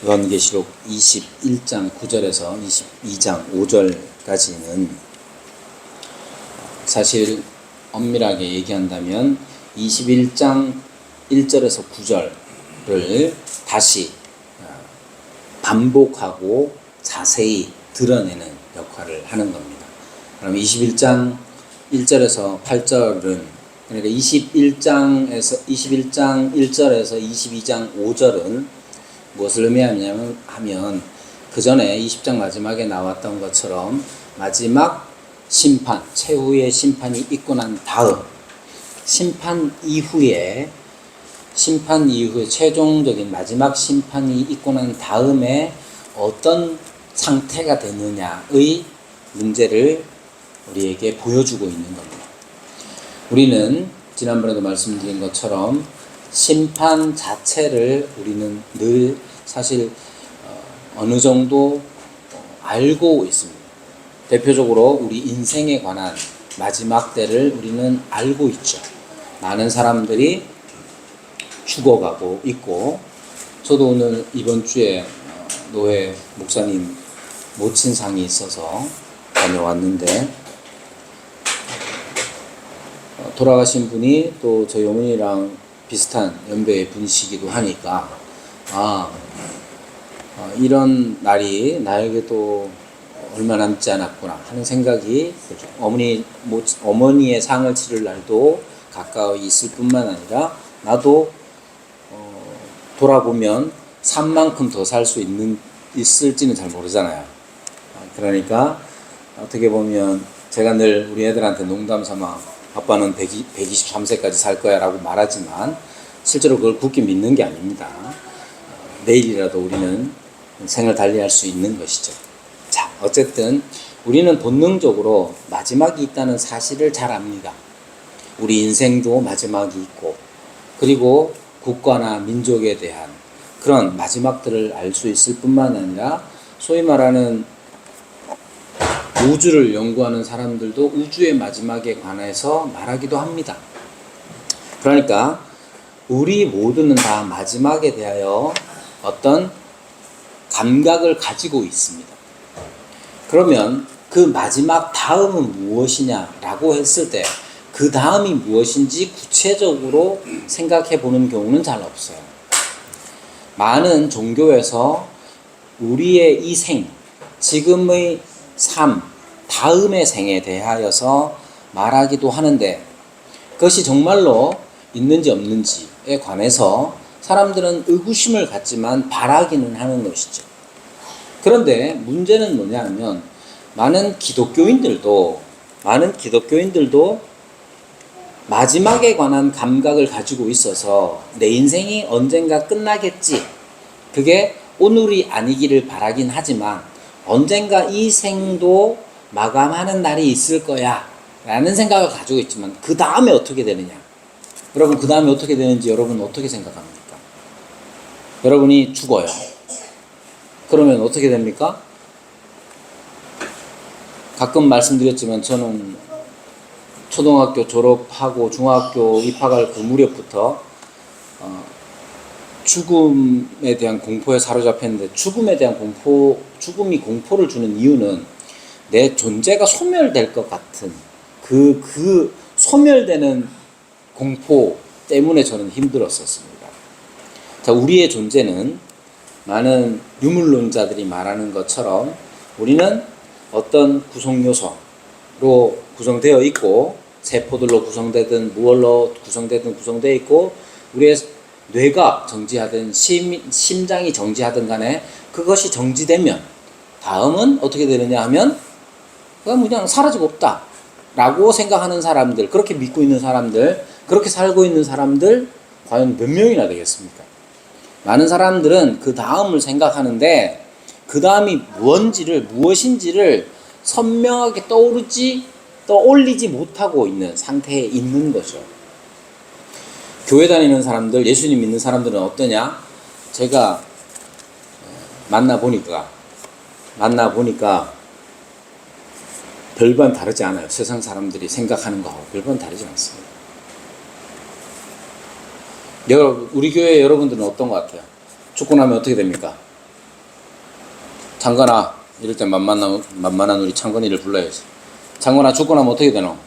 요한계시록 21장 9절에서 22장 5절까지는 사실 엄밀하게 얘기한다면 21장 1절에서 9절을 다시 반복하고 자세히 드러내는 역할을 하는 겁니다. 그럼 21장 1절에서 8절은 그러니까 21장 1절에서 22장 5절은 무엇을 의미하냐면 그 전에 20장 마지막에 나왔던 것처럼 마지막 심판, 최후의 심판이 있고 난 다음 심판 이후에 최종적인 마지막 심판이 있고 난 다음에 어떤 상태가 되느냐의 문제를 우리에게 보여주고 있는 겁니다. 우리는 지난번에도 말씀드린 것처럼 심판 자체를 우리는 늘 사실 어느 정도 알고 있습니다. 대표적으로 우리 인생에 관한 마지막 때를 우리는 알고 있죠. 많은 사람들이 죽어가고 있고, 저도 오늘 이번 주에 노회 목사님 모친상이 있어서 다녀왔는데, 돌아가신 분이 또 저희 어머니랑 비슷한 연배의 분이시기도 하니까 이런 날이 나에게도 얼마 남지 않았구나 하는 생각이 어머니의 상을 치를 날도 가까이 있을 뿐만 아니라 나도 돌아보면 산 만큼 더 살 수 있을지는 잘 모르잖아요. 그러니까 어떻게 보면 제가 늘 우리 애들한테 농담 삼아 아빠는 123세까지 살 거야 라고 말하지만 실제로 그걸 굳게 믿는 게 아닙니다. 내일이라도 우리는 생을 달리할 수 있는 것이죠. 자, 어쨌든 우리는 본능적으로 마지막이 있다는 사실을 잘 압니다. 우리 인생도 마지막이 있고, 그리고 국가나 민족에 대한 그런 마지막들을 알 수 있을 뿐만 아니라 소위 말하는 우주를 연구하는 사람들도 우주의 마지막에 관해서 말하기도 합니다. 그러니까 우리 모두는 다 마지막에 대하여 어떤 감각을 가지고 있습니다. 그러면 그 마지막 다음은 무엇이냐라고 했을 때 그 다음이 무엇인지 구체적으로 생각해 보는 경우는 잘 없어요. 많은 종교에서 우리의 이 생, 지금의 삶, 다음의 생에 대하여서 말하기도 하는데 그것이 정말로 있는지 없는지에 관해서 사람들은 의구심을 갖지만 바라기는 하는 것이죠. 그런데 문제는 뭐냐면 많은 기독교인들도 마지막에 관한 감각을 가지고 있어서 내 인생이 언젠가 끝나겠지, 그게 오늘이 아니기를 바라긴 하지만 언젠가 이 생도 마감하는 날이 있을 거야 라는 생각을 가지고 있지만 그 다음에 어떻게 되느냐, 여러분 그 다음에 어떻게 되는지 여러분 어떻게 생각합니까? 여러분이 죽어요. 그러면 어떻게 됩니까? 가끔 말씀드렸지만 저는 초등학교 졸업하고 중학교 입학할 그 무렵부터 죽음에 대한 공포에 사로잡혔는데, 죽음이 공포를 주는 이유는 내 존재가 소멸될 것 같은 그 소멸되는 공포 때문에 저는 힘들었었습니다. 자, 우리의 존재는 많은 유물론자들이 말하는 것처럼 우리는 어떤 구성요소로 구성되어 있고, 세포들로 구성되든 무얼로 구성되어 있고, 우리의 뇌가 정지하든 심장이 정지하든 간에 그것이 정지되면 다음은 어떻게 되느냐 하면 그냥 사라지고 없다 라고 생각하는 사람들, 그렇게 믿고 있는 사람들, 그렇게 살고 있는 사람들 과연 몇 명이나 되겠습니까? 많은 사람들은 그 다음을 생각하는데 그 다음이 무엇인지를 선명하게 떠올리지 못하고 있는 상태에 있는 거죠. 교회 다니는 사람들, 예수님 믿는 사람들은 어떠냐? 제가 만나보니까 별반 다르지 않아요. 세상 사람들이 생각하는 거하고 별반 다르지 않습니다. 우리 교회 여러분들은 어떤 것 같아요? 죽고 나면 어떻게 됩니까? 창건아, 이럴 때 만만한 우리 창건이를 불러야지. 창건아, 죽고 나면 어떻게 되노?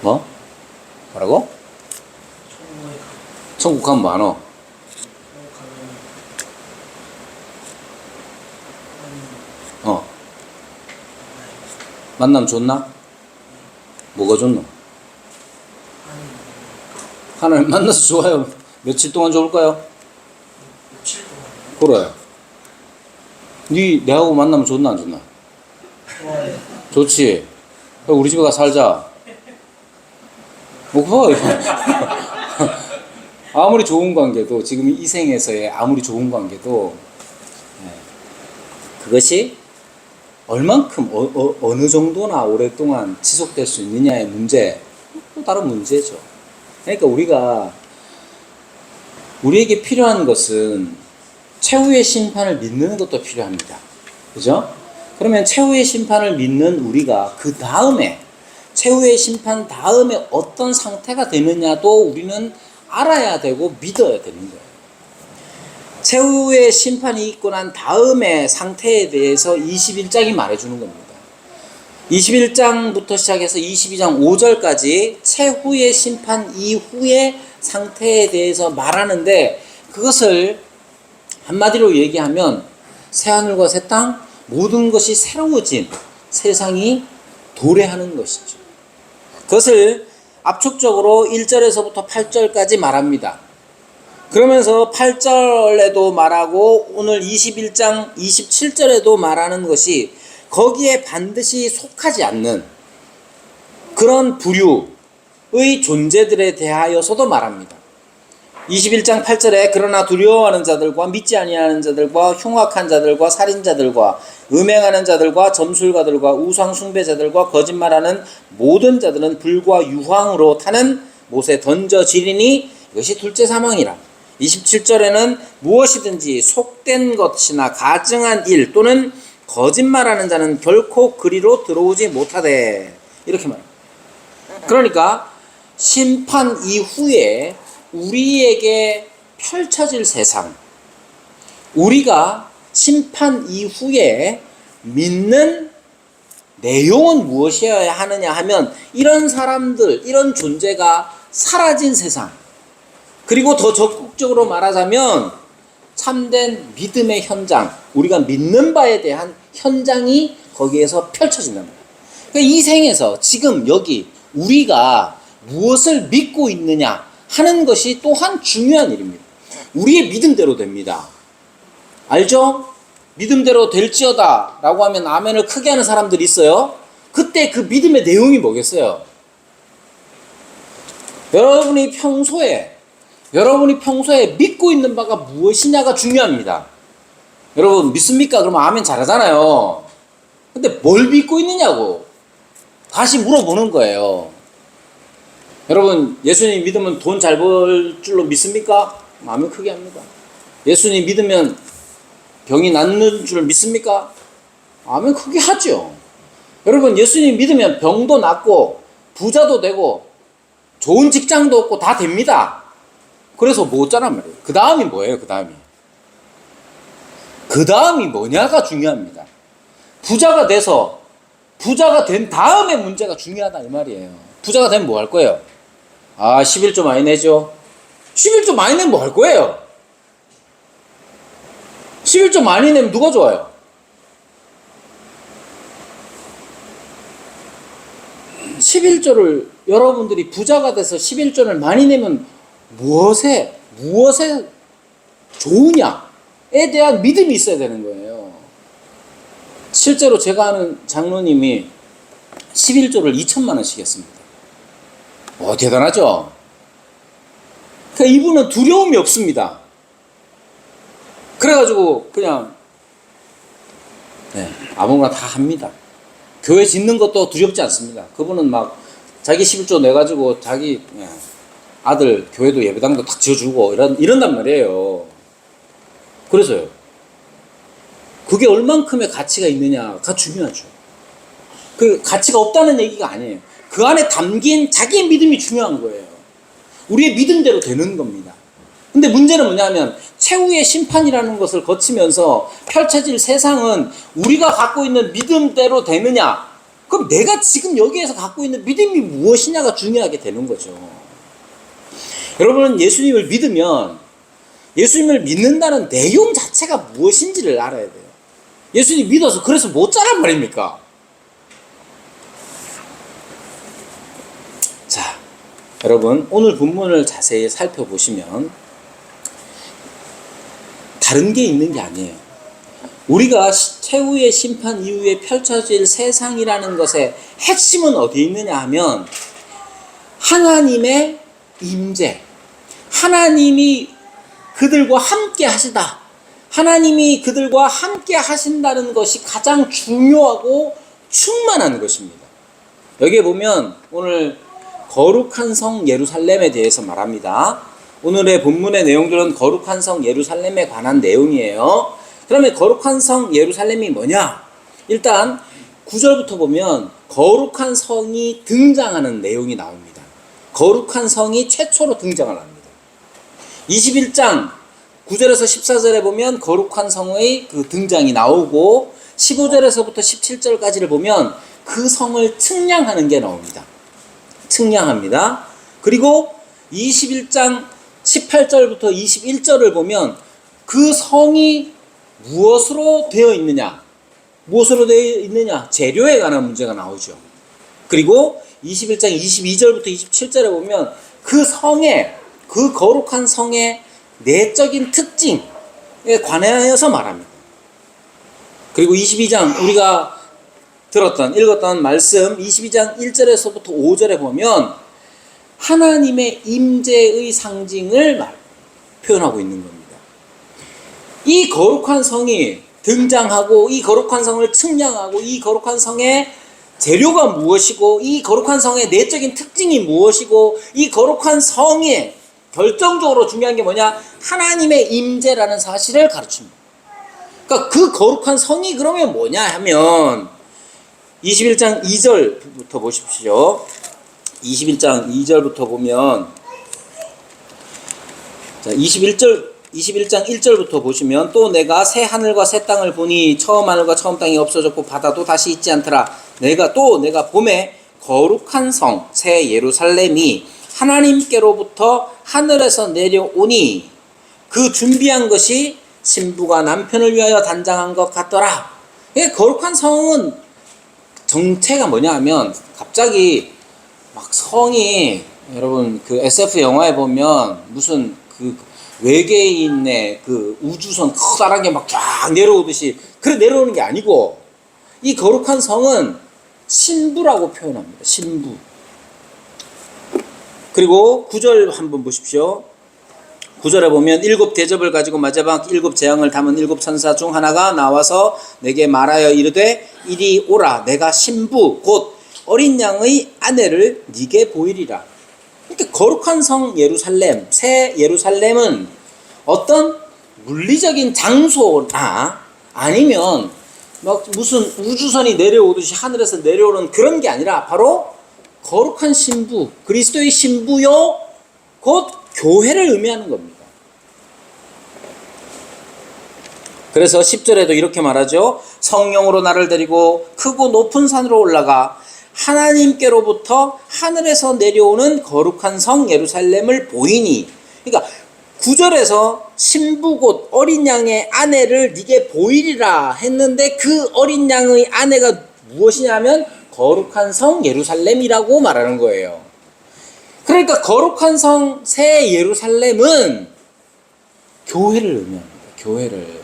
뭐? 뭐라고? 천국 가면 뭐하노? 만남 좋나? 뭐가 좋노? 하나님 만나서 좋아요. 며칠 동안 좋을까요? 며칠 동안. 그래. 내하고 만나면 좋나 안 좋나? 좋아요. 좋지. 우리 집에 가 살자. 뭐 봐. 아무리 좋은 관계도 지금 이 생에서의 아무리 좋은 관계도 그것이 얼만큼 어느 정도나 오랫동안 지속될 수 있느냐의 문제, 또 다른 문제죠. 그러니까 우리에게 필요한 것은 최후의 심판을 믿는 것도 필요합니다. 그죠? 그러면 최후의 심판을 믿는 우리가 그 다음에 최후의 심판 다음에 어떤 상태가 되느냐도 우리는 알아야 되고 믿어야 되는 거예요. 최후의 심판이 있고 난 다음의 상태에 대해서 21장이 말해주는 겁니다. 21장부터 시작해서 22장 5절까지 최후의 심판 이후의 상태에 대해서 말하는데, 그것을 한마디로 얘기하면 새하늘과 새 땅 모든 것이 새로워진 세상이 도래하는 것이죠. 그것을 압축적으로 1절에서부터 8절까지 말합니다. 그러면서 8절에도 말하고 오늘 21장 27절에도 말하는 것이 거기에 반드시 속하지 않는 그런 부류의 존재들에 대하여서도 말합니다. 21장 8절에 그러나 두려워하는 자들과 믿지 아니하는 자들과 흉악한 자들과 살인자들과 음행하는 자들과 점술가들과 우상 숭배자들과 거짓말하는 모든 자들은 불과 유황으로 타는 못에 던져지리니 이것이 둘째 사망이라. 27절에는 무엇이든지 속된 것이나 가증한 일 또는 거짓말하는 자는 결코 그리로 들어오지 못하되, 이렇게 말합니다. 그러니까 심판 이후에 우리에게 펼쳐질 세상, 우리가 심판 이후에 믿는 내용은 무엇이어야 하느냐 하면 이런 사람들, 이런 존재가 사라진 세상, 그리고 더 적극적으로 말하자면 참된 믿음의 현장, 우리가 믿는 바에 대한 현장이 거기에서 펼쳐진단 말이에요. 그러니까 이 생에서 지금 여기 우리가 무엇을 믿고 있느냐 하는 것이 또한 중요한 일입니다. 우리의 믿음대로 됩니다. 알죠? 믿음대로 될지어다 라고 하면 아멘을 크게 하는 사람들이 있어요. 그때 그 믿음의 내용이 뭐겠어요? 여러분이 평소에 믿고 있는 바가 무엇이냐가 중요합니다. 여러분 믿습니까? 그러면 아멘 잘하잖아요. 근데 뭘 믿고 있느냐고 다시 물어보는 거예요. 여러분 예수님 믿으면 돈 잘 벌 줄로 믿습니까? 아멘 크게 합니다. 예수님 믿으면 병이 낫는 줄 믿습니까? 아멘 크게 하죠. 여러분 예수님 믿으면 병도 낫고 부자도 되고 좋은 직장도 얻고 다 됩니다. 그래서 뭐 어쩌란 말이에요. 그 다음이 뭐예요? 그 다음이 뭐냐가 중요합니다. 부자가 된 다음에 문제가 중요하다 이 말이에요. 부자가 되면 뭐 할 거예요? 11조 많이 내죠. 11조 많이 내면 뭐 할 거예요? 11조 많이 내면 누가 좋아요? 11조를 여러분들이 부자가 돼서 11조를 많이 내면 무엇에 좋으냐에 대한 믿음이 있어야 되는 거예요. 실제로 제가 아는 장로님이 11조를 2천만 원씩 했습니다. 대단하죠? 그러니까 이분은 두려움이 없습니다. 그래가지고 그냥 아무거나 다 합니다. 교회 짓는 것도 두렵지 않습니다. 그분은 막 자기 11조 내가지고 자기 아들 교회도 예배당도 딱 지어주고 이런단 말이에요. 그래서요. 그게 얼만큼의 가치가 있느냐가 중요하죠. 그 가치가 없다는 얘기가 아니에요. 그 안에 담긴 자기의 믿음이 중요한 거예요. 우리의 믿음대로 되는 겁니다. 근데 문제는 뭐냐면 최후의 심판이라는 것을 거치면서 펼쳐질 세상은 우리가 갖고 있는 믿음대로 되느냐? 그럼 내가 지금 여기에서 갖고 있는 믿음이 무엇이냐가 중요하게 되는 거죠. 여러분은 예수님을 믿으면 예수님을 믿는다는 내용 자체가 무엇인지를 알아야 돼요. 예수님 믿어서 그래서 못 자란 말입니까? 자, 여러분 오늘 본문을 자세히 살펴보시면 다른 게 있는 게 아니에요. 우리가 최후의 심판 이후에 펼쳐질 세상이라는 것의 핵심은 어디에 있느냐 하면 하나님의 임재, 하나님이 그들과 함께 하시다, 하나님이 그들과 함께 하신다는 것이 가장 중요하고 충만한 것입니다. 여기에 보면 오늘 거룩한 성 예루살렘에 대해서 말합니다. 오늘의 본문의 내용들은 거룩한 성 예루살렘에 관한 내용이에요. 그러면 거룩한 성 예루살렘이 뭐냐? 일단 9절부터 보면 거룩한 성이 등장하는 내용이 나옵니다. 거룩한 성이 최초로 등장을 합니다. 21장 9절에서 14절에 보면 거룩한 성의 그 등장이 나오고 15절에서부터 17절까지를 보면 그 성을 측량하는 게 나옵니다. 측량합니다. 그리고 21장 18절부터 21절을 보면 그 성이 무엇으로 되어 있느냐? 무엇으로 되어 있느냐? 재료에 관한 문제가 나오죠. 그리고 21장 22절부터 27절에 보면 그 성의, 그 거룩한 성의 내적인 특징에 관하여서 말합니다. 그리고 22장 우리가 읽었던 말씀 22장 1절에서부터 5절에 보면 하나님의 임재의 상징을 표현하고 있는 겁니다. 이 거룩한 성이 등장하고 이 거룩한 성을 측량하고 이 거룩한 성의 재료가 무엇이고 이 거룩한 성의 내적인 특징이 무엇이고 이 거룩한 성이 결정적으로 중요한 게 뭐냐? 하나님의 임재라는 사실을 가르칩니다. 그러니까 그 거룩한 성이 그러면 뭐냐 하면 21장 2절부터 보십시오. 21장 2절부터 보면 자, 21장 1절부터 보시면 또 내가 새 하늘과 새 땅을 보니 처음 하늘과 처음 땅이 없어졌고 바다도 다시 있지 않더라. 내가 봄에 거룩한 성 새 예루살렘이 하나님께로부터 하늘에서 내려오니 그 준비한 것이 신부가 남편을 위하여 단장한 것 같더라. 거룩한 성은 정체가 뭐냐 하면 갑자기 막 성이 여러분 그 SF 영화에 보면 무슨 그 외계인의 그 우주선 커다란 게 막 쫙 내려오듯이 그래 내려오는 게 아니고 이 거룩한 성은 신부라고 표현합니다. 신부. 그리고 9절 한번 보십시오. 9절에 보면 7 대접을 가지고 마지막 7 재앙을 담은 7 천사 중 하나가 나와서 내게 말하여 이르되 이리 오라. 내가 신부 곧 어린 양의 아내를 네게 보이리라. 그러니까 거룩한 성 예루살렘, 새 예루살렘은 어떤 물리적인 장소나 아니면 막 무슨 우주선이 내려오듯이 하늘에서 내려오는 그런 게 아니라 바로 거룩한 신부, 그리스도의 신부요 곧 교회를 의미하는 겁니다. 그래서 10절에도 이렇게 말하죠. 성령으로 나를 데리고 크고 높은 산으로 올라가 하나님께로부터 하늘에서 내려오는 거룩한 성 예루살렘을 보이니. 그러니까 9절에서 신부 곧 어린 양의 아내를 네게 보이리라 했는데 그 어린 양의 아내가 무엇이냐면 거룩한 성 예루살렘이라고 말하는 거예요. 그러니까 거룩한 성 새 예루살렘은 교회를 의미합니다. 교회를.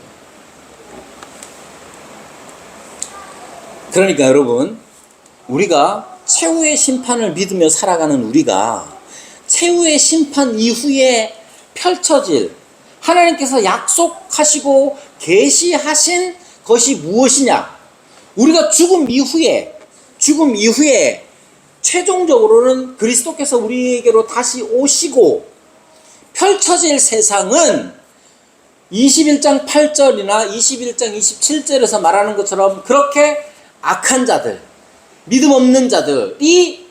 그러니까 여러분 우리가 최후의 심판을 믿으며 살아가는 우리가 최후의 심판 이후에 펼쳐질 하나님께서 약속하시고 계시하신 것이 무엇이냐? 우리가 죽음 이후에 최종적으로는 그리스도께서 우리에게로 다시 오시고 펼쳐질 세상은 21장 8절이나 21장 27절에서 말하는 것처럼 그렇게 악한 자들, 믿음 없는 자들이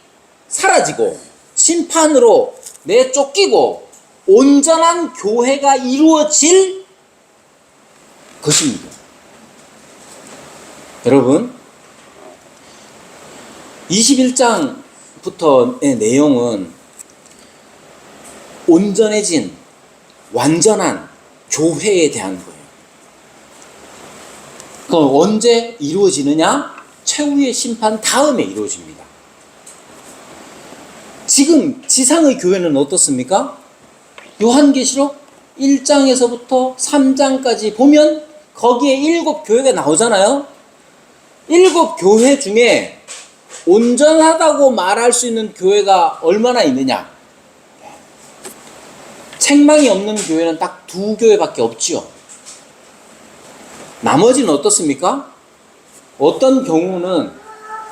사라지고 심판으로 내쫓기고 온전한 교회가 이루어질 것입니다. 여러분, 21장부터의 내용은 온전해진 완전한 교회에 대한 거예요. 그럼 언제 이루어지느냐? 최후의 심판 다음에 이루어집니다. 지금 지상의 교회는 어떻습니까? 요한계시록 1장에서부터 3장까지 보면 거기에 7교회가 나오잖아요. 7교회 중에 온전하다고 말할 수 있는 교회가 얼마나 있느냐? 책망이 없는 교회는 딱 2교회밖에 없지요. 나머지는 어떻습니까? 어떤 경우는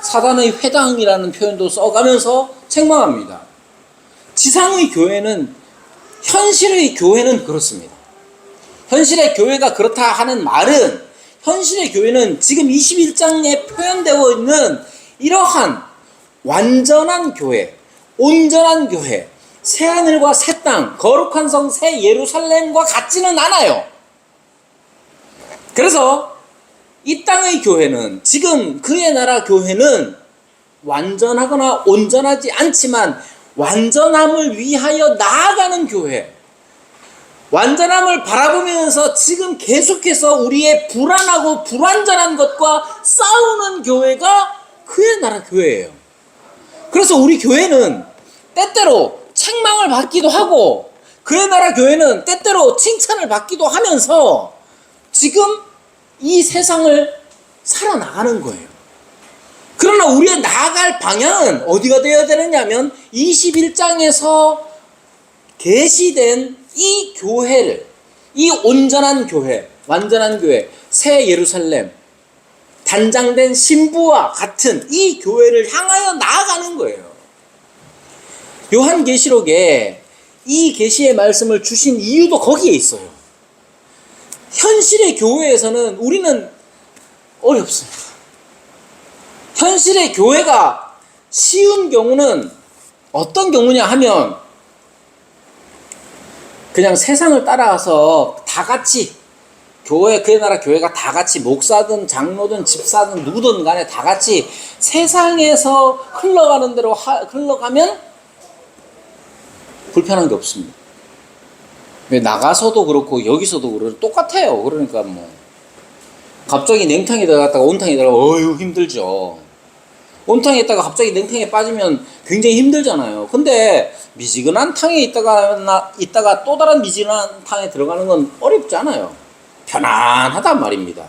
사단의 회당이라는 표현도 써가면서 책망합니다. 지상의 교회는, 현실의 교회는 그렇습니다. 현실의 교회가 그렇다 하는 말은, 현실의 교회는 지금 21장에 표현되어 있는 이러한 완전한 교회, 온전한 교회, 새하늘과 새 땅, 거룩한 성 새 예루살렘과 같지는 않아요. 그래서 이 땅의 교회는, 지금 그의 나라 교회는 완전하거나 온전하지 않지만 완전함을 위하여 나아가는 교회, 완전함을 바라보면서 지금 계속해서 우리의 불안하고 불완전한 것과 싸우는 교회가 그의 나라 교회예요. 그래서 우리 교회는 때때로 책망을 받기도 하고, 그의 나라 교회는 때때로 칭찬을 받기도 하면서 지금 이 세상을 살아나가는 거예요. 그러나 우리의 나아갈 방향은 어디가 되어야 되느냐면 21장에서 계시된 이 교회를, 이 온전한 교회, 완전한 교회, 새 예루살렘, 단장된 신부와 같은 이 교회를 향하여 나아가는 거예요. 요한계시록에 이 계시의 말씀을 주신 이유도 거기에 있어요. 현실의 교회에서는 우리는 어렵습니다. 현실의 교회가 쉬운 경우는 어떤 경우냐 하면, 그냥 세상을 따라가서 다 같이 교회, 그의 나라 교회가 다 같이 목사든 장로든 집사든 누구든 간에 다 같이 세상에서 흘러가는 대로 흘러가면 불편한 게 없습니다. 왜 나가서도 그렇고 여기서도 그렇고 똑같아요. 그러니까 뭐 갑자기 냉탕에 들어갔다가 온탕에 들어가면 어휴 힘들죠. 온탕에 있다가 갑자기 냉탕에 빠지면 굉장히 힘들잖아요. 근데 미지근한 탕에 있다가 또 다른 미지근한 탕에 들어가는 건 어렵지 않아요. 편안하단 말입니다.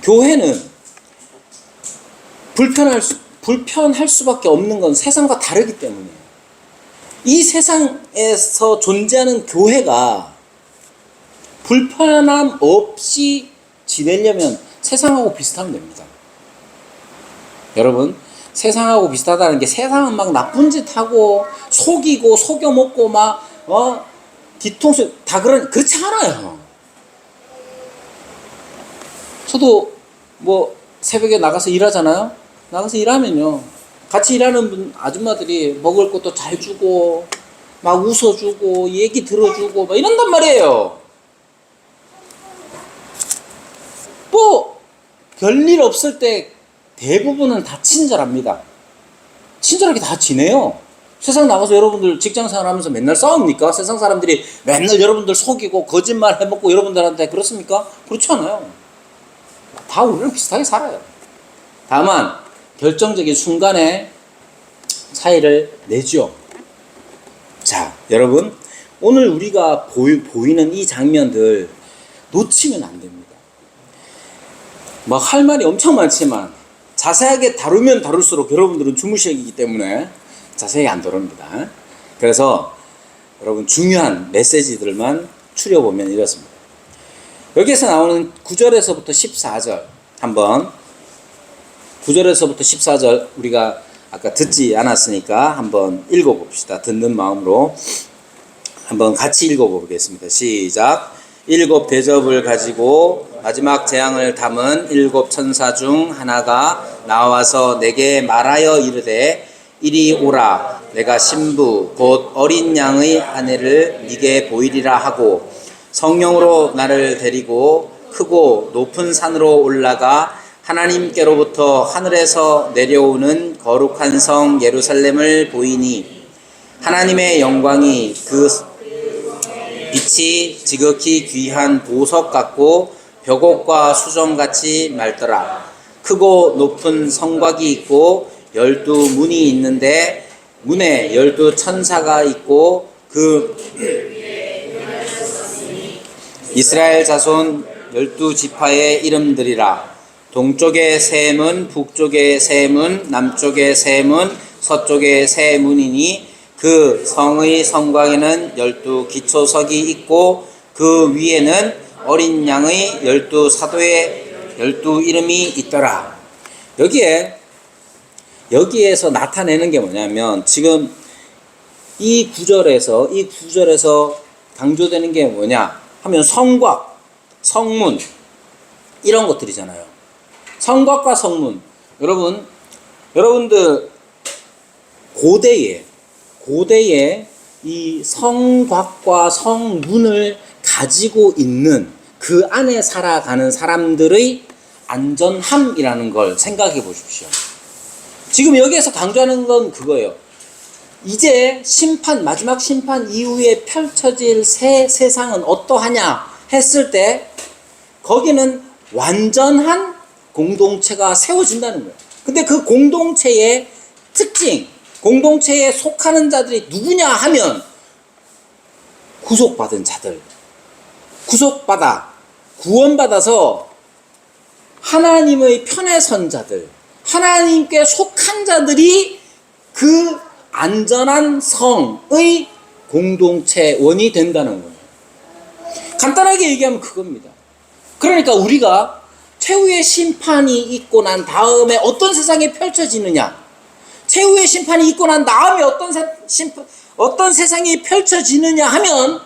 교회는 불편할 수밖에 없는 건 세상과 다르기 때문이에요. 이 세상에서 존재하는 교회가 불편함 없이 지내려면 세상하고 비슷하면 됩니다. 여러분, 세상하고 비슷하다는 게 세상은 막 나쁜 짓 하고 속이고 속여먹고 막 뒤통수 다 그렇지 않아요. 저도 뭐 새벽에 나가서 일하잖아요. 나가서 일하면요, 같이 일하는 아줌마들이 먹을 것도 잘 주고 막 웃어주고 얘기 들어주고 막 이런단 말이에요. 뭐 별일 없을 때 대부분은 다 친절합니다. 친절하게 다 지내요. 세상 나가서 여러분들 직장생활 하면서 맨날 싸웁니까? 세상 사람들이 맨날 여러분들 속이고 거짓말 해먹고 여러분들한테 그렇습니까? 그렇지 않아요. 다 우리랑 비슷하게 살아요. 다만 결정적인 순간에 차이를 내죠. 자, 여러분, 오늘 우리가 보이는 이 장면들 놓치면 안 됩니다. 막 할 말이 엄청 많지만 자세하게 다루면 다룰수록 여러분들은 주무시기 때문에 자세히 안 다룹니다. 그래서 여러분 중요한 메시지들만 추려보면 이렇습니다. 여기에서 나오는 9절에서부터 14절 한번, 9절에서부터 14절 우리가 아까 듣지 않았으니까 한번 읽어봅시다. 듣는 마음으로 한번 같이 읽어보겠습니다. 시작. 7 대접을 가지고 마지막 재앙을 담은 7 천사 중 하나가 나와서 내게 말하여 이르되 이리 오라. 내가 신부 곧 어린 양의 아내를 네게 보이리라 하고 성령으로 나를 데리고 크고 높은 산으로 올라가 하나님께로부터 하늘에서 내려오는 거룩한 성 예루살렘을 보이니 하나님의 영광이 그 빛이 지극히 귀한 보석 같고 벽옥과 수정같이 맑더라. 크고 높은 성곽이 있고 12문이 있는데 문에 12천사가 있고 그 이스라엘 자손 12지파의 이름들이라. 동쪽의 세 문, 북쪽의 세 문, 남쪽의 세 문, 서쪽의 세 문이니 그 성의 성곽에는 12기초석이 있고 그 위에는 어린 양의 12사도의 12 이름이 있더라. 여기에서 나타내는 게 뭐냐면 지금 이 구절에서 강조되는 게 뭐냐 하면 성곽, 성문 이런 것들이잖아요. 성곽과 성문. 여러분들 고대에 이 성곽과 성문을 가지고 있는 그 안에 살아가는 사람들의 안전함이라는 걸 생각해 보십시오. 지금 여기에서 강조하는 건 그거예요. 이제 마지막 심판 이후에 펼쳐질 새 세상은 어떠하냐 했을 때 거기는 완전한 공동체가 세워진다는 거예요. 근데 그 공동체의 특징, 공동체에 속하는 자들이 누구냐 하면 구속받은 자들, 구원받아서 하나님의 편에 선 자들, 하나님께 속한 자들이 그 안전한 성의 공동체원이 된다는 거예요. 간단하게 얘기하면 그겁니다. 그러니까 우리가 최후의 심판이 있고 난 다음에 어떤 세상이 펼쳐지느냐, 최후의 심판이 있고 난 다음에 어떤 세상이 펼쳐지느냐 하면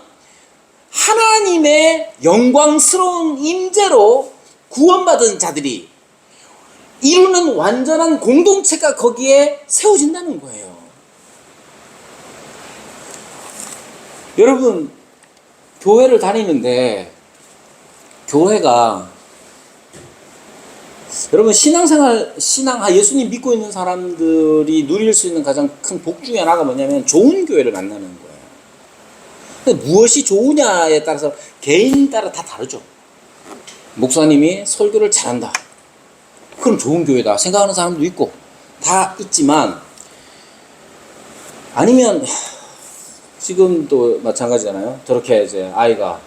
하나님의 영광스러운 임재로 구원받은 자들이 이루는 완전한 공동체가 거기에 세워진다는 거예요. 여러분, 교회를 다니는데 교회가 여러분 예수님 믿고 있는 사람들이 누릴 수 있는 가장 큰 복 중에 하나가 뭐냐면 좋은 교회를 만나는 거예요. 근데 무엇이 좋으냐에 따라서 개인 따라 다 다르죠. 목사님이 설교를 잘한다. 그럼 좋은 교회다 생각하는 사람도 있고 다 있지만, 아니면 지금도 마찬가지잖아요. 저렇게 이제 아이가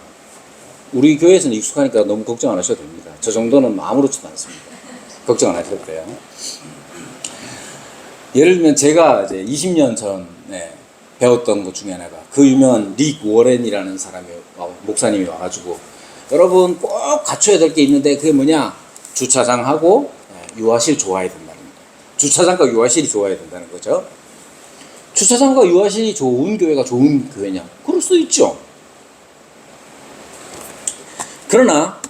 우리 교회에서는 익숙하니까 너무 걱정 안 하셔도 됩니다. 저 정도는 아무렇지도 않습니다. 걱정 안 하셔도 돼요. 예를 들면 제가 이제 20년 전에 배웠던 것 중에 하나가 그 유명한 릭 워렌이라는 목사님이 와가지고 여러분 꼭 갖춰야 될 게 있는데 그게 뭐냐? 주차장하고 유아실 좋아야 된다는 거예요. 주차장과 유아실이 좋아야 된다는 거죠. 주차장과 유아실이 좋은 교회가 좋은 교회냐? 그럴 수 있죠. 그러나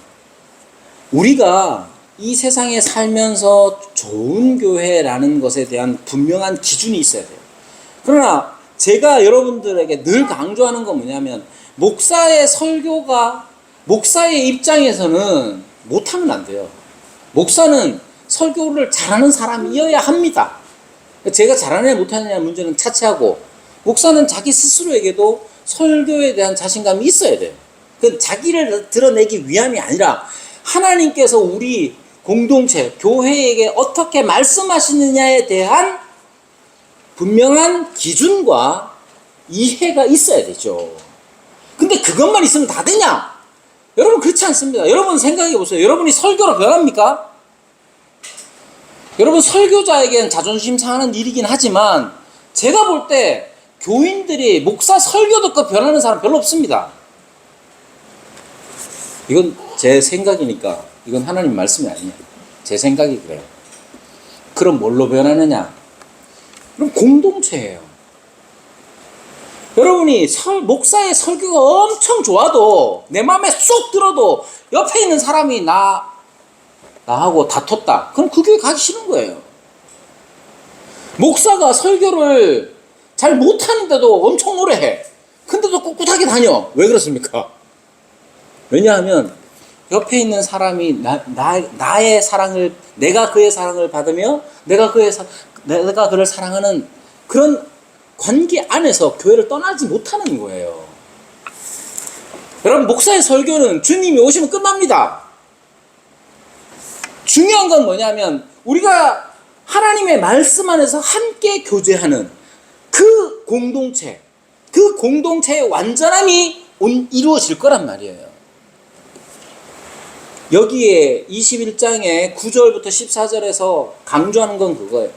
우리가 이 세상에 살면서 좋은 교회라는 것에 대한 분명한 기준이 있어야 돼요. 그러나 제가 여러분들에게 늘 강조하는 건 뭐냐면 목사의 입장에서는 못하면 안 돼요. 목사는 설교를 잘하는 사람이어야 합니다. 제가 잘하느냐 못하느냐 문제는 차치하고 목사는 자기 스스로에게도 설교에 대한 자신감이 있어야 돼요. 그 자기를 드러내기 위함이 아니라 하나님께서 우리 공동체, 교회에게 어떻게 말씀하시느냐에 대한 분명한 기준과 이해가 있어야 되죠. 근데 그것만 있으면 다 되냐? 여러분 그렇지 않습니다. 여러분 생각해 보세요. 여러분이 설교로 변합니까? 여러분 설교자에게는 자존심 상하는 일이긴 하지만 제가 볼 때 교인들이 목사 설교 듣고 변하는 사람 별로 없습니다. 이건 제 생각이니까 이건 하나님 말씀이 아니에요. 제 생각이 그래요. 그럼 뭘로 변하느냐? 그럼 공동체예요. 여러분이 목사의 설교가 엄청 좋아도 내 마음에 쏙 들어도 옆에 있는 사람이 나하고 다퉜다. 그럼 그 교회 가기 싫은 거예요. 목사가 설교를 잘 못하는데도 엄청 오래 해. 근데도 꿋꿋하게 다녀. 왜 그렇습니까? 왜냐하면 옆에 있는 사람이 나의 사랑을, 내가 그의 사랑을 받으며 내가 그를 사랑하는 그런 관계 안에서 교회를 떠나지 못하는 거예요. 여러분, 목사의 설교는 주님이 오시면 끝납니다. 중요한 건 뭐냐면 우리가 하나님의 말씀 안에서 함께 교제하는 그 공동체, 그 공동체의 완전함이 이루어질 거란 말이에요. 여기에 21장의 9절부터 14절에서 강조하는 건 그거예요.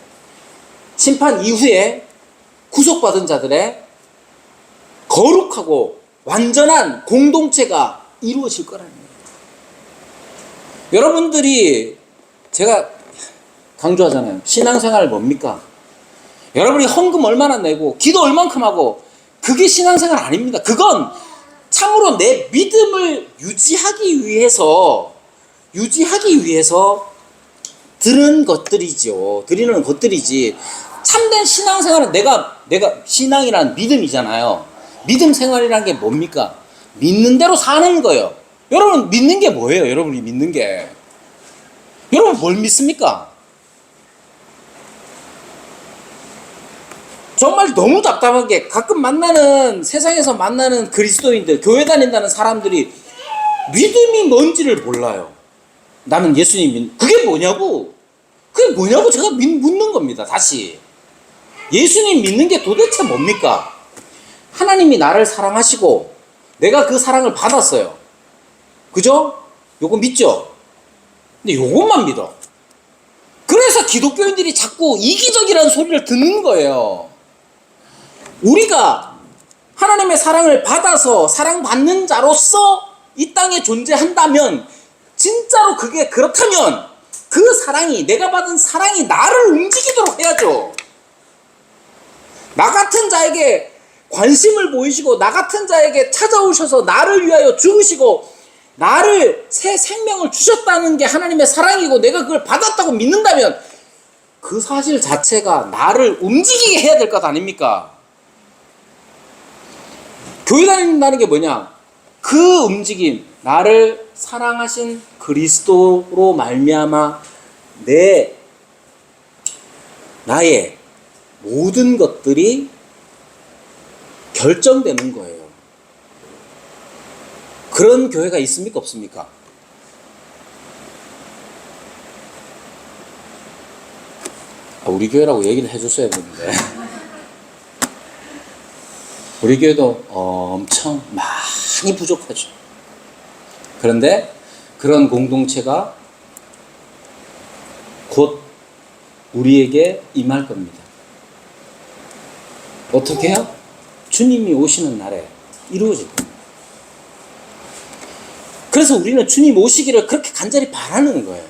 심판 이후에 구속받은 자들의 거룩하고 완전한 공동체가 이루어질 거라는 거예요. 여러분들이, 제가 강조하잖아요. 신앙생활 뭡니까? 여러분이 헌금 얼마나 내고 기도 얼만큼 하고, 그게 신앙생활 아닙니다. 그건 참으로 내 믿음을 유지하기 위해서 드리는 것들이지. 참된 신앙생활은 내가 신앙이란 믿음이잖아요. 믿음 생활이란 게 뭡니까? 믿는 대로 사는 거예요. 여러분, 믿는 게 뭐예요? 여러분이 믿는 게. 여러분, 뭘 믿습니까? 정말 너무 답답한 게, 가끔 세상에서 만나는 그리스도인들, 교회 다닌다는 사람들이 믿음이 뭔지를 몰라요. 나는 예수님 그게 뭐냐고 제가 묻는 겁니다. 다시, 예수님 믿는 게 도대체 뭡니까? 하나님이 나를 사랑하시고 내가 그 사랑을 받았어요. 그죠? 요거 믿죠? 근데 요것만 믿어. 그래서 기독교인들이 자꾸 이기적이라는 소리를 듣는 거예요. 우리가 하나님의 사랑을 받아서 사랑받는 자로서 이 땅에 존재한다면, 진짜로 그게 그렇다면 그 사랑이, 내가 받은 사랑이 나를 움직이도록 해야죠. 나 같은 자에게 관심을 보이시고 나 같은 자에게 찾아오셔서 나를 위하여 죽으시고 나를 새 생명을 주셨다는 게 하나님의 사랑이고 내가 그걸 받았다고 믿는다면 그 사실 자체가 나를 움직이게 해야 될 것 아닙니까? 교회 다닌다는 게 뭐냐? 그 움직임, 나를 사랑하신 그리스도로 말미암아 나의 모든 것들이 결정되는 거예요. 그런 교회가 있습니까? 없습니까? 우리 교회라고 얘기를 해줬어야 되는데 우리 교회도 엄청 많이 부족하죠. 그런데 그런 공동체가 곧 우리에게 임할 겁니다. 어떻게 해요? 주님이 오시는 날에 이루어질 겁니다. 그래서 우리는 주님 오시기를 그렇게 간절히 바라는 거예요.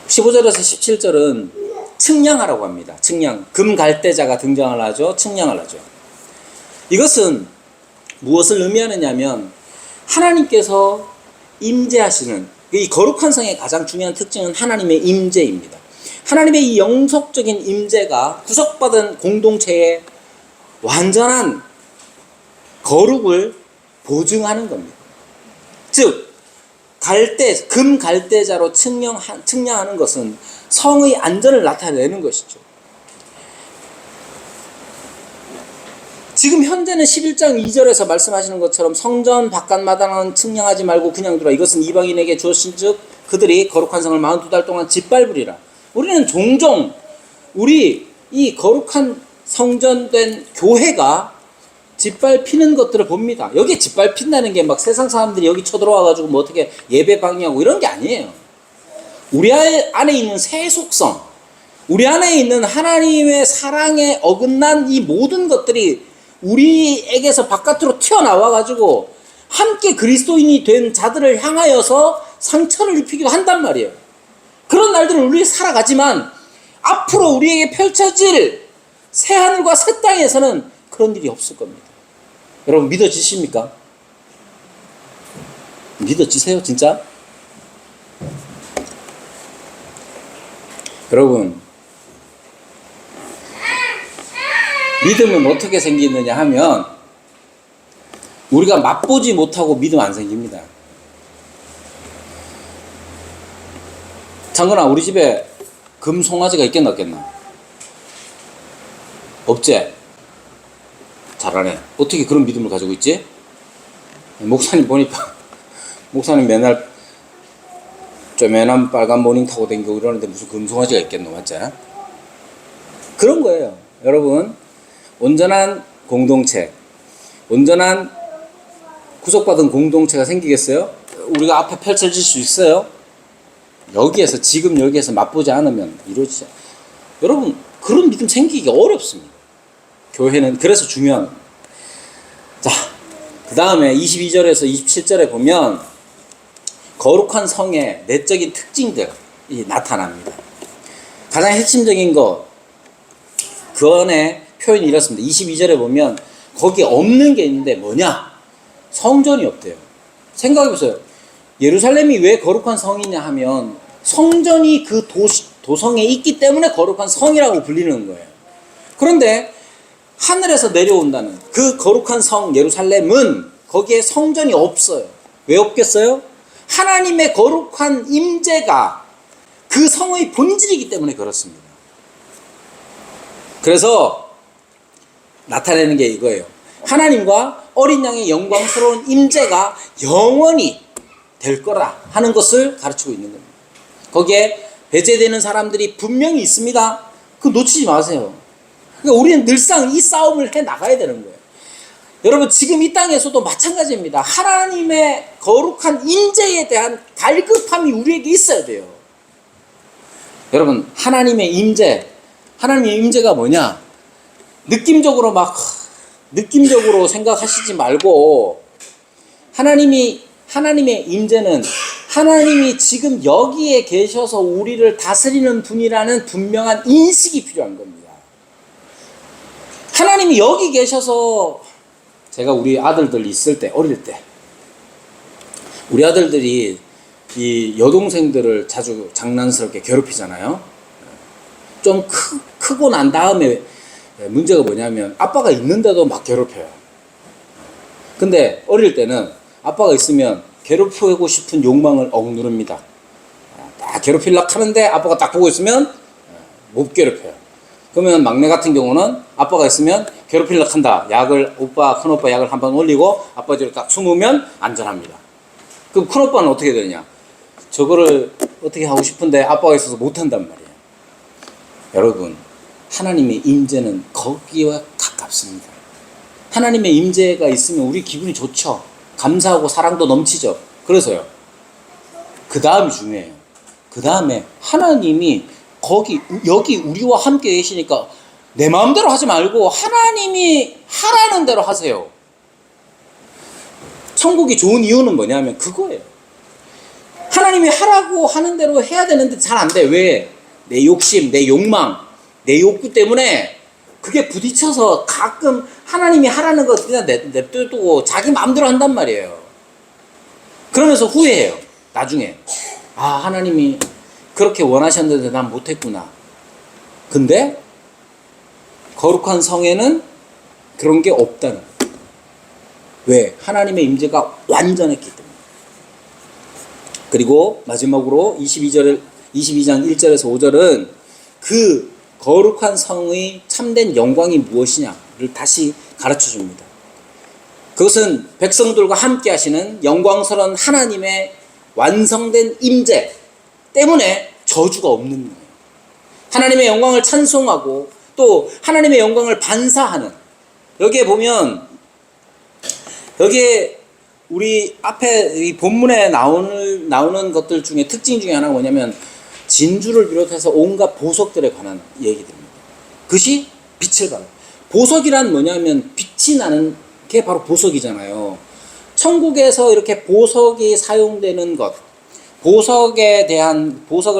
(15절에서 17절은) 측량하라고 합니다. 측량. 금갈대자가 등장을 하죠. 측량을 하죠. 이것은 무엇을 의미하느냐면, 하나님께서 임재하시는, 이 거룩한 성의 가장 중요한 특징은 하나님의 임재입니다. 하나님의 이 영속적인 임재가 구속받은 공동체의 완전한 거룩을 보증하는 겁니다. 즉 금갈대자로 측량하는 것은 성의 안전을 나타내는 것이죠. 지금 현재는 11장 2절에서 말씀하시는 것처럼 성전 바깥마당은 측량하지 말고 그냥 두라. 이것은 이방인에게 주었은 즉 그들이 거룩한 성을 42달 동안 짓밟으리라. 우리는 종종 우리 이 거룩한 성전된 교회가 짓밟히는 것들을 봅니다. 여기 짓밟힌다는 게 막 세상 사람들이 여기 쳐들어와가지고 뭐 어떻게 예배 방해하고 이런 게 아니에요. 우리 안에 있는 새 속성, 우리 안에 있는 하나님의 사랑에 어긋난 이 모든 것들이 우리에게서 바깥으로 튀어나와가지고 함께 그리스도인이 된 자들을 향하여서 상처를 입히기도 한단 말이에요. 그런 날들을 우리 살아가지만 앞으로 우리에게 펼쳐질 새하늘과 새 땅에서는 그런 일이 없을 겁니다. 여러분 믿어지십니까? 믿어지세요 진짜? 여러분, 믿음은 어떻게 생기느냐 하면 우리가 맛보지 못하고 믿음 안 생깁니다. 장건아, 우리 집에 금 송아지가 있겠나 없겠나? 없지? 잘하네. 어떻게 그런 믿음을 가지고 있지? 목사님 보니까 목사님 맨날 쪼매난 빨간 모닝 타고 다니고 이러는데 무슨 금송아지가 있겠노, 맞지? 그런 거예요. 여러분, 온전한 공동체, 온전한 구속받은 공동체가 생기겠어요? 우리가 앞에 펼쳐질 수 있어요? 여기에서, 지금 여기에서 맛보지 않으면 이루어지지 않아요. 여러분, 그런 믿음 생기기 어렵습니다. 교회는 그래서 중요한 겁니다. 자, 그 다음에 22절에서 27절에 보면 거룩한 성의 내적인 특징들이 나타납니다. 가장 핵심적인 거, 그 안에 표현이 이렇습니다. 22절에 보면 거기에 없는 게 있는데 뭐냐? 성전이 없대요. 생각해보세요. 예루살렘이 왜 거룩한 성이냐 하면 성전이 그 도성에 있기 때문에 거룩한 성이라고 불리는 거예요. 그런데 하늘에서 내려온다는 그 거룩한 성 예루살렘은 거기에 성전이 없어요. 왜 없겠어요? 하나님의 거룩한 임재가 그 성의 본질이기 때문에 그렇습니다. 그래서 나타내는 게 이거예요. 하나님과 어린 양의 영광스러운 임재가 영원히 될 거라 하는 것을 가르치고 있는 겁니다. 거기에 배제되는 사람들이 분명히 있습니다. 그거 놓치지 마세요. 그러니까 우리는 늘상 이 싸움을 해 나가야 되는 거예요. 여러분, 지금 이 땅에서도 마찬가지입니다. 하나님의 거룩한 임재에 대한 갈급함이 우리에게 있어야 돼요. 여러분, 하나님의 임재가 뭐냐? 느낌적으로 생각하시지 말고 하나님의 임재는 하나님이 지금 여기에 계셔서 우리를 다스리는 분이라는 분명한 인식이 필요한 겁니다. 하나님이 여기 계셔서, 제가 우리 아들들 있을 때, 어릴 때 우리 아들들이 이 여동생들을 자주 장난스럽게 괴롭히잖아요. 좀 크고 난 다음에 문제가 뭐냐면 아빠가 있는데도 막 괴롭혀요. 근데 어릴 때는 아빠가 있으면 괴롭히고 싶은 욕망을 억누릅니다. 딱 괴롭히려고 하는데 아빠가 딱 보고 있으면 못 괴롭혀요. 그러면 막내 같은 경우는 아빠가 있으면 괴롭히려고 한다. 큰오빠 약을 한번 올리고 아빠 뒤로 딱 숨으면 안전합니다. 그럼 큰오빠는 어떻게 되느냐? 저거를 어떻게 하고 싶은데 아빠가 있어서 못한단 말이에요. 여러분, 하나님의 임재는 거기와 가깝습니다. 하나님의 임재가 있으면 우리 기분이 좋죠. 감사하고 사랑도 넘치죠. 그래서요, 그 다음이 중요해요. 그 다음에 하나님이 여기 우리와 함께 계시니까 내 마음대로 하지 말고 하나님이 하라는 대로 하세요. 천국이 좋은 이유는 뭐냐면 그거예요. 하나님이 하라고 하는 대로 해야 되는데 잘 안 돼. 왜? 내 욕심, 내 욕망, 내 욕구 때문에 그게 부딪혀서 가끔 하나님이 하라는 거 그냥 냅두고 자기 마음대로 한단 말이에요. 그러면서 후회해요. 나중에. 하나님이 그렇게 원하셨는데 난 못했구나. 근데 거룩한 성에는 그런 게 없다는 거예요. 왜? 하나님의 임재가 완전했기 때문에. 그리고 마지막으로 22장 1절에서 5절은 그 거룩한 성의 참된 영광이 무엇이냐를 다시 가르쳐 줍니다. 그것은 백성들과 함께 하시는 영광스러운 하나님의 완성된 임재 때문에 저주가 없는 거예요. 하나님의 영광을 찬송하고 또 하나님의 영광을 반사하는, 여기에 보면 여기에 우리 앞에 이 본문에 나오는 것들 중에 특징 중에 하나가 뭐냐면 진주를 비롯해서 온갖 보석들에 관한 얘기들입니다. 그것이 빛을 발하는, 보석이란 뭐냐면 빛이 나는 게 바로 보석이잖아요. 천국에서 이렇게 보석이 사용되는 것, 보석을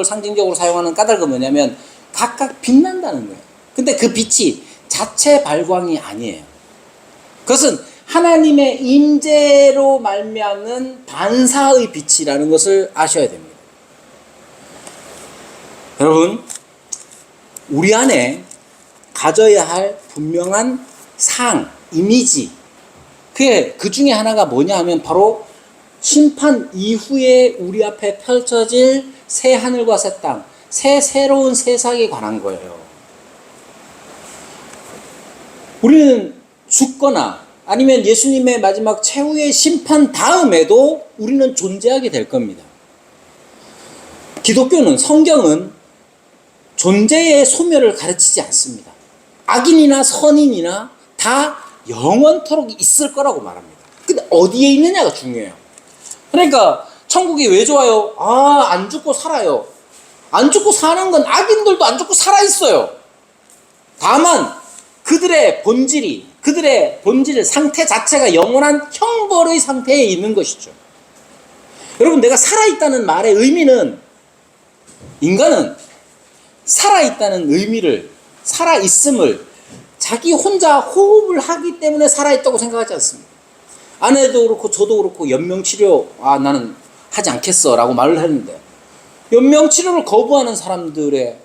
상징적으로 사용하는 까닭은 뭐냐면 각각 빛난다는 거예요. 근데 그 빛이 자체 발광이 아니에요. 그것은 하나님의 임재로 말미암는 반사의 빛이라는 것을 아셔야 됩니다. 여러분, 우리 안에 가져야 할 분명한 상, 이미지. 그 중에 하나가 뭐냐 하면 바로 심판 이후에 우리 앞에 펼쳐질 새 하늘과 새 땅, 새로운 세상에 관한 거예요. 우리는 죽거나 아니면 예수님의 마지막 최후의 심판 다음에도 우리는 존재하게 될 겁니다. 기독교는, 성경은 존재의 소멸을 가르치지 않습니다. 악인이나 선인이나 다 영원토록 있을 거라고 말합니다. 근데 어디에 있느냐가 중요해요. 그러니까 천국이 왜 좋아요? 안 죽고 살아요. 안 죽고 사는 건 악인들도 안 죽고 살아있어요. 다만 그들의 본질 상태 자체가 영원한 형벌의 상태에 있는 것이죠. 여러분, 내가 살아있다는 말의 의미는, 인간은 살아있다는 의미를, 살아있음을 자기 혼자 호흡을 하기 때문에 살아있다고 생각하지 않습니다. 아내도 그렇고 저도 그렇고 연명치료 나는 하지 않겠어 라고 말을 했는데, 연명치료를 거부하는 사람들의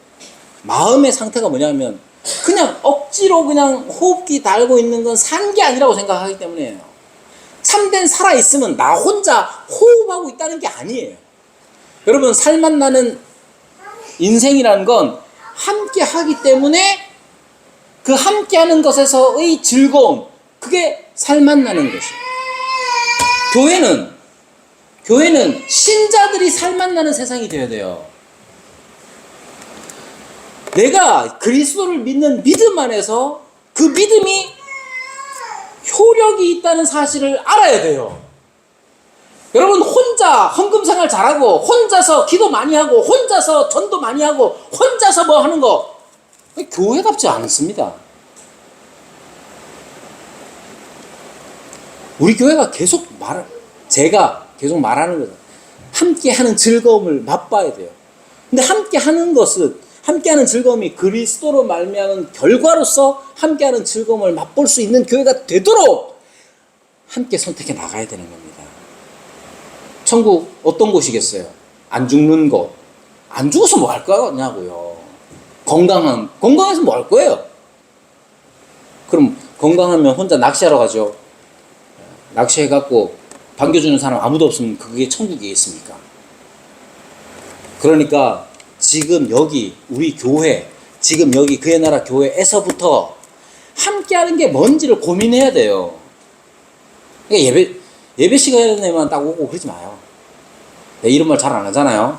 마음의 상태가 뭐냐면 그냥 억지로 그냥 호흡기 달고 있는 건 산 게 아니라고 생각하기 때문이에요. 참된 살아있음은 나 혼자 호흡하고 있다는 게 아니에요. 여러분, 살맛 나는 인생이라는 건 함께 하기 때문에 그 함께 하는 것에서의 즐거움, 그게 살맛 나는 것이에요. 교회는 신자들이 살맛 나는 세상이 되어야 돼요. 내가 그리스도를 믿는 믿음 안에서 그 믿음이 효력이 있다는 사실을 알아야 돼요. 여러분, 혼자 헌금생활 잘하고 혼자서 기도 많이 하고 혼자서 전도 많이 하고 혼자서 뭐 하는 거 교회답지 않습니다. 우리 교회가 제가 계속 말하는 거죠. 함께하는 즐거움을 맛봐야 돼요. 근데 함께하는 즐거움이 그리스도로 말미암은 결과로서 함께하는 즐거움을 맛볼 수 있는 교회가 되도록 함께 선택해 나가야 되는 겁니다. 천국 어떤 곳이겠어요? 안 죽는 곳. 안 죽어서 뭐 할 거냐고요. 건강해서 뭐 할 거예요? 그럼 건강하면 혼자 낚시하러 가죠. 낚시해갖고 반겨주는 사람 아무도 없으면 그게 천국이 있습니까? 그러니까 지금 여기 우리 교회, 지금 여기 그의 나라 교회에서부터 함께하는 게 뭔지를 고민해야 돼요. 그러니까 예배 시간에만 딱 오고 그러지 마요. 내가 이런 말 잘 안 하잖아요.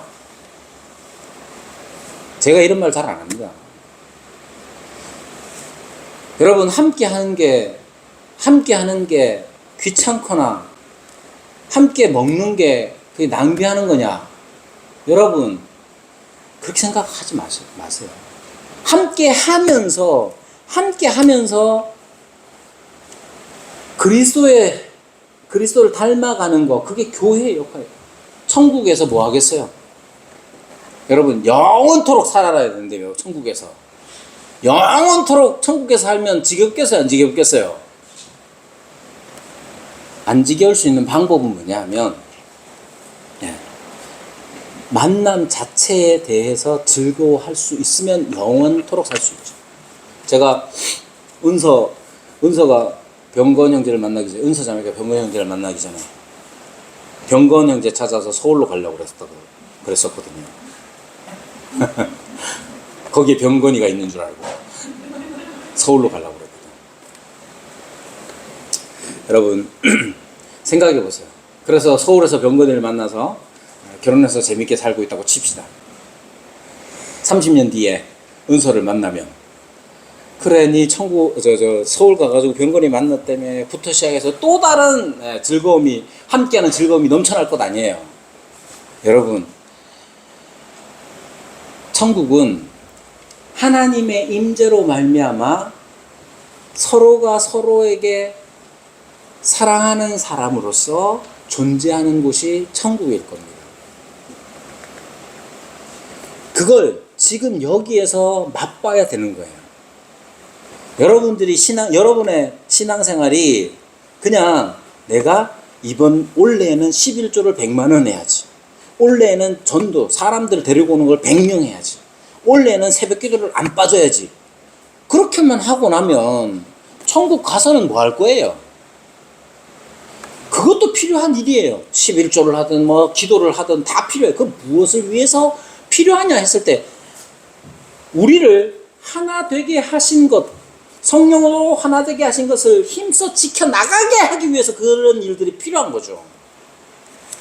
제가 이런 말 잘 안 합니다. 여러분, 함께하는 게 귀찮거나 함께 먹는 게 그게 낭비하는 거냐? 여러분, 그렇게 생각하지 마세요. 함께 하면서 그리스도를 닮아가는 거, 그게 교회의 역할이에요. 천국에서 뭐 하겠어요? 여러분, 영원토록 살아야 된대요. 천국에서 영원토록 천국에서 살면 지겹겠어요? 안 지겹겠어요? 안 지겨울 수 있는 방법은 뭐냐 하면 만남 자체에 대해서 즐거워할 수 있으면 영원토록 살 수 있죠. 제가 은서가 병건 형제를 만나기 전에, 은서자매가 병건 형제를 만나기 전에 병건 형제 찾아서 서울로 가려고 그랬었거든요. 거기에 병건이가 있는 줄 알고 서울로 가려고 그랬거든요. 여러분, 생각해 보세요. 그래서 서울에서 병건이를 만나서 결혼해서 재밌게 살고 있다고 칩시다. 30년 뒤에 은서를 만나면, 그래, 니 서울 가가지고 병건이 만났다며 부터 시작해서 또 다른 즐거움이, 함께하는 즐거움이 넘쳐날 것 아니에요. 여러분, 천국은 하나님의 임재로 말미암아 서로가 서로에게 사랑하는 사람으로서 존재하는 곳이 천국일 겁니다. 그걸 지금 여기에서 맛봐야 되는 거예요. 여러분의 신앙생활이 그냥 내가 올해에는 11조를 100만 원 해야지. 올해에는 전도, 사람들 데리고 오는 걸 100명 해야지. 원래는 새벽 기도를 안 빠져야지. 그렇게만 하고 나면 천국 가서는 뭐 할 거예요? 그것도 필요한 일이에요. 11조를 하든 뭐 기도를 하든 다 필요해요. 그 무엇을 위해서 필요하냐 했을 때 우리를 하나 되게 하신 것, 성령으로 하나 되게 하신 것을 힘써 지켜나가게 하기 위해서 그런 일들이 필요한 거죠.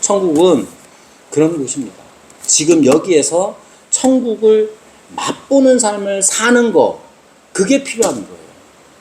천국은 그런 곳입니다. 지금 여기에서 천국을 맛보는 삶을 사는 거, 그게 필요한 거예요.